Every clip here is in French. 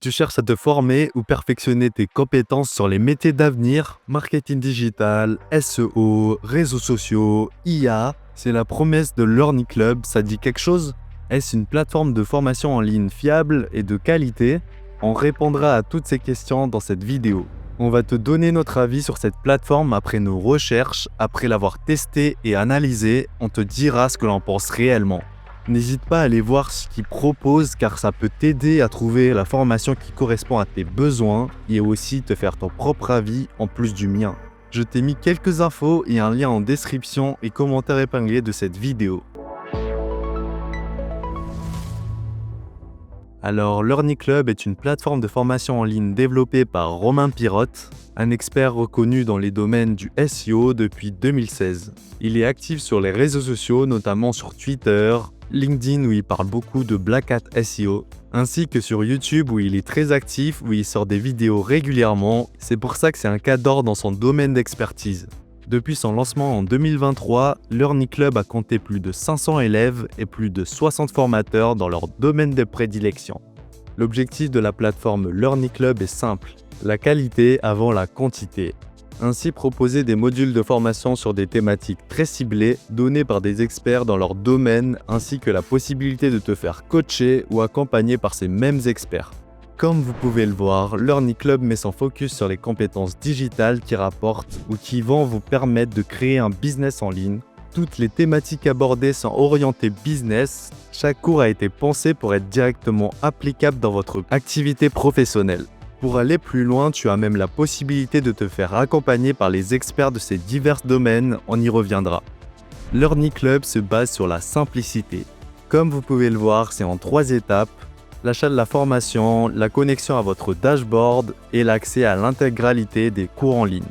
Tu cherches à te former ou perfectionner tes compétences sur les métiers d'avenir, marketing digital, SEO, réseaux sociaux, IA, c'est la promesse de Learning Club, ça dit quelque chose? Est-ce une plateforme de formation en ligne fiable et de qualité? On répondra à toutes ces questions dans cette vidéo. On va te donner notre avis sur cette plateforme après nos recherches, après l'avoir testée et analysée, on te dira ce que l'on pense réellement. N'hésite pas à aller voir ce qu'ils proposent car ça peut t'aider à trouver la formation qui correspond à tes besoins et aussi te faire ton propre avis en plus du mien. Je t'ai mis quelques infos et un lien en description et commentaire épinglé de cette vidéo. Alors, Learning Club est une plateforme de formation en ligne développée par Romain Pirotte, un expert reconnu dans les domaines du SEO depuis 2016. Il est actif sur les réseaux sociaux, notamment sur Twitter, LinkedIn où il parle beaucoup de Black Hat SEO, ainsi que sur YouTube où il est très actif, où il sort des vidéos régulièrement. C'est pour ça que c'est un cadre dans son domaine d'expertise. Depuis son lancement en 2023, Learning Club a compté plus de 500 élèves et plus de 60 formateurs dans leur domaine de prédilection. L'objectif de la plateforme Learning Club est simple, la qualité avant la quantité. Ainsi proposer des modules de formation sur des thématiques très ciblées, donnés par des experts dans leur domaine, ainsi que la possibilité de te faire coacher ou accompagner par ces mêmes experts. Comme vous pouvez le voir, Learning Club met son focus sur les compétences digitales qui rapportent ou qui vont vous permettre de créer un business en ligne. Toutes les thématiques abordées sont orientées business. Chaque cours a été pensé pour être directement applicable dans votre activité professionnelle. Pour aller plus loin, tu as même la possibilité de te faire accompagner par les experts de ces divers domaines, on y reviendra. Learning Club se base sur la simplicité. Comme vous pouvez le voir, c'est en 3 étapes. L'achat de la formation, la connexion à votre dashboard et l'accès à l'intégralité des cours en ligne.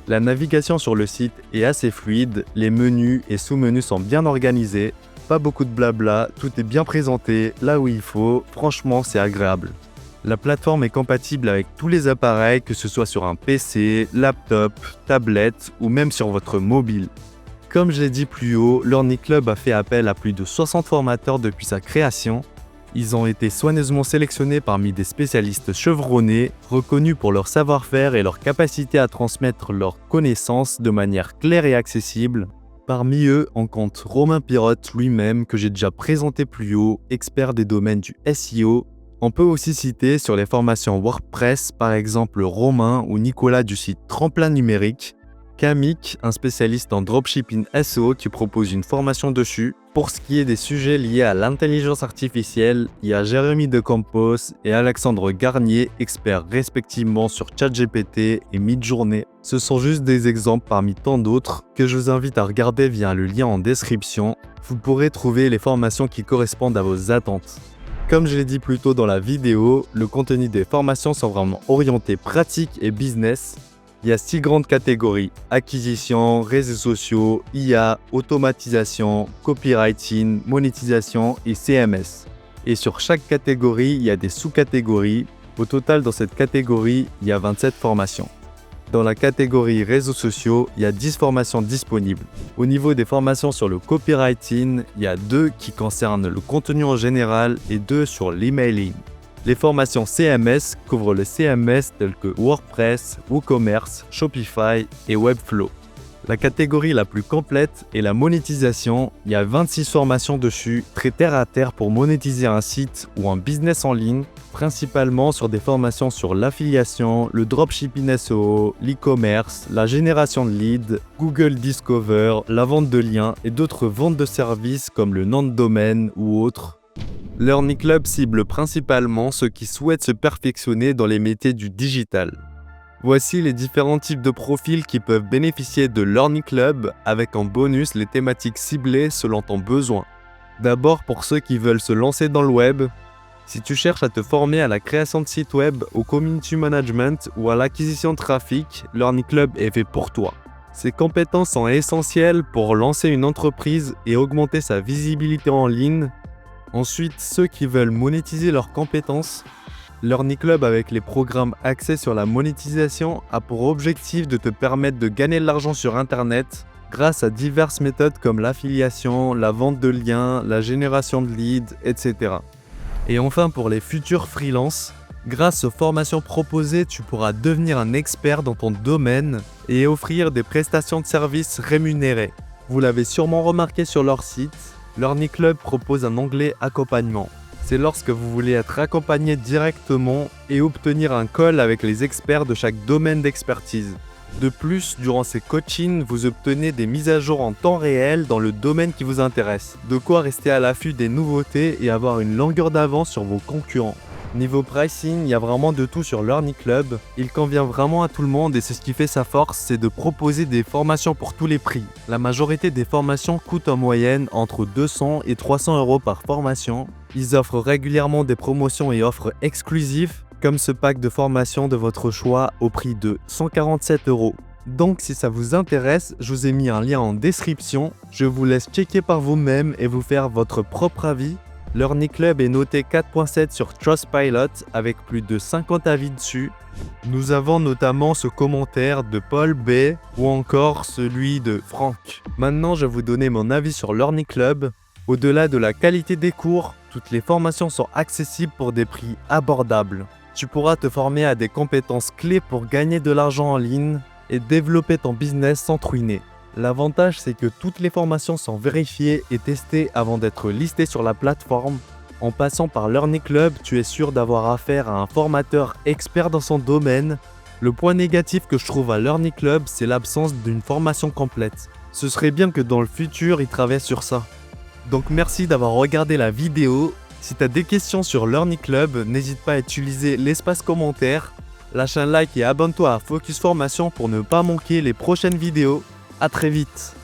La navigation sur le site est assez fluide, les menus et sous-menus sont bien organisés, pas beaucoup de blabla, tout est bien présenté là où il faut, franchement c'est agréable. La plateforme est compatible avec tous les appareils, que ce soit sur un PC, laptop, tablette ou même sur votre mobile. Comme je l'ai dit plus haut, Learning Club a fait appel à plus de 60 formateurs depuis sa création. Ils ont été soigneusement sélectionnés parmi des spécialistes chevronnés, reconnus pour leur savoir-faire et leur capacité à transmettre leurs connaissances de manière claire et accessible. Parmi eux, on compte Romain Pirotte lui-même, que j'ai déjà présenté plus haut, expert des domaines du SEO. On peut aussi citer sur les formations WordPress, par exemple Romain ou Nicolas du site Tremplin Numérique. Kamik, un spécialiste en dropshipping SEO qui propose une formation dessus. Pour ce qui est des sujets liés à l'intelligence artificielle, il y a Jérémy de Campos et Alexandre Garnier, experts respectivement sur ChatGPT et Midjourney. Ce sont juste des exemples parmi tant d'autres que je vous invite à regarder via le lien en description. Vous pourrez trouver les formations qui correspondent à vos attentes. Comme je l'ai dit plus tôt dans la vidéo, le contenu des formations sont vraiment orientés pratique et business. Il y a 6 grandes catégories: acquisition, réseaux sociaux, IA, automatisation, copywriting, monétisation et CMS. Et sur chaque catégorie, il y a des sous-catégories. Au total, dans cette catégorie, il y a 27 formations. Dans la catégorie réseaux sociaux, il y a 10 formations disponibles. Au niveau des formations sur le copywriting, il y a 2 qui concernent le contenu en général et 2 sur l'emailing. Les formations CMS couvrent le CMS tels que WordPress, WooCommerce, Shopify et Webflow. La catégorie la plus complète est la monétisation. Il y a 26 formations dessus, très terre à terre pour monétiser un site ou un business en ligne, principalement sur des formations sur l'affiliation, le dropshipping SEO, l'e-commerce, la génération de leads, Google Discover, la vente de liens et d'autres ventes de services comme le nom de domaine ou autres. Learning Club cible principalement ceux qui souhaitent se perfectionner dans les métiers du digital. Voici les différents types de profils qui peuvent bénéficier de Learning Club avec en bonus les thématiques ciblées selon ton besoin. D'abord pour ceux qui veulent se lancer dans le web. Si tu cherches à te former à la création de sites web, au community management ou à l'acquisition de trafic, Learning Club est fait pour toi. Ces compétences sont essentielles pour lancer une entreprise et augmenter sa visibilité en ligne. Ensuite, ceux qui veulent monétiser leurs compétences. Learning Club avec les programmes axés sur la monétisation a pour objectif de te permettre de gagner de l'argent sur Internet grâce à diverses méthodes comme l'affiliation, la vente de liens, la génération de leads, etc. Et enfin pour les futurs freelances, Grâce aux formations proposées, tu pourras devenir un expert dans ton domaine et offrir des prestations de services rémunérées. Vous l'avez sûrement remarqué sur leur site, Learning Club propose un onglet accompagnement. C'est lorsque vous voulez être accompagné directement et obtenir un call avec les experts de chaque domaine d'expertise. De plus, durant ces coachings, vous obtenez des mises à jour en temps réel dans le domaine qui vous intéresse. De quoi rester à l'affût des nouveautés et avoir une longueur d'avance sur vos concurrents. Niveau pricing, il y a vraiment de tout sur Learning Club. Il convient vraiment à tout le monde et c'est ce qui fait sa force, c'est de proposer des formations pour tous les prix. La majorité des formations coûtent en moyenne entre 200 et 300 € par formation. Ils offrent régulièrement des promotions et offres exclusives, comme ce pack de formation de votre choix au prix de 147 €. Donc si ça vous intéresse, je vous ai mis un lien en description. Je vous laisse checker par vous-même et vous faire votre propre avis. Learning Club est noté 4.7 sur Trustpilot avec plus de 50 avis dessus. Nous avons notamment ce commentaire de Paul B ou encore celui de Franck. Maintenant, je vais vous donner mon avis sur Learning Club. Au-delà de la qualité des cours, toutes les formations sont accessibles pour des prix abordables. Tu pourras te former à des compétences clés pour gagner de l'argent en ligne et développer ton business sans te ruiner. L'avantage, c'est que toutes les formations sont vérifiées et testées avant d'être listées sur la plateforme. En passant par Learning Club, tu es sûr d'avoir affaire à un formateur expert dans son domaine. Le point négatif que je trouve à Learning Club, c'est l'absence d'une formation complète. Ce serait bien que dans le futur, ils travaillent sur ça. Donc merci d'avoir regardé la vidéo. Si tu as des questions sur Learning Club, n'hésite pas à utiliser l'espace commentaire. Lâche un like et abonne-toi à Focus Formation pour ne pas manquer les prochaines vidéos. À très vite.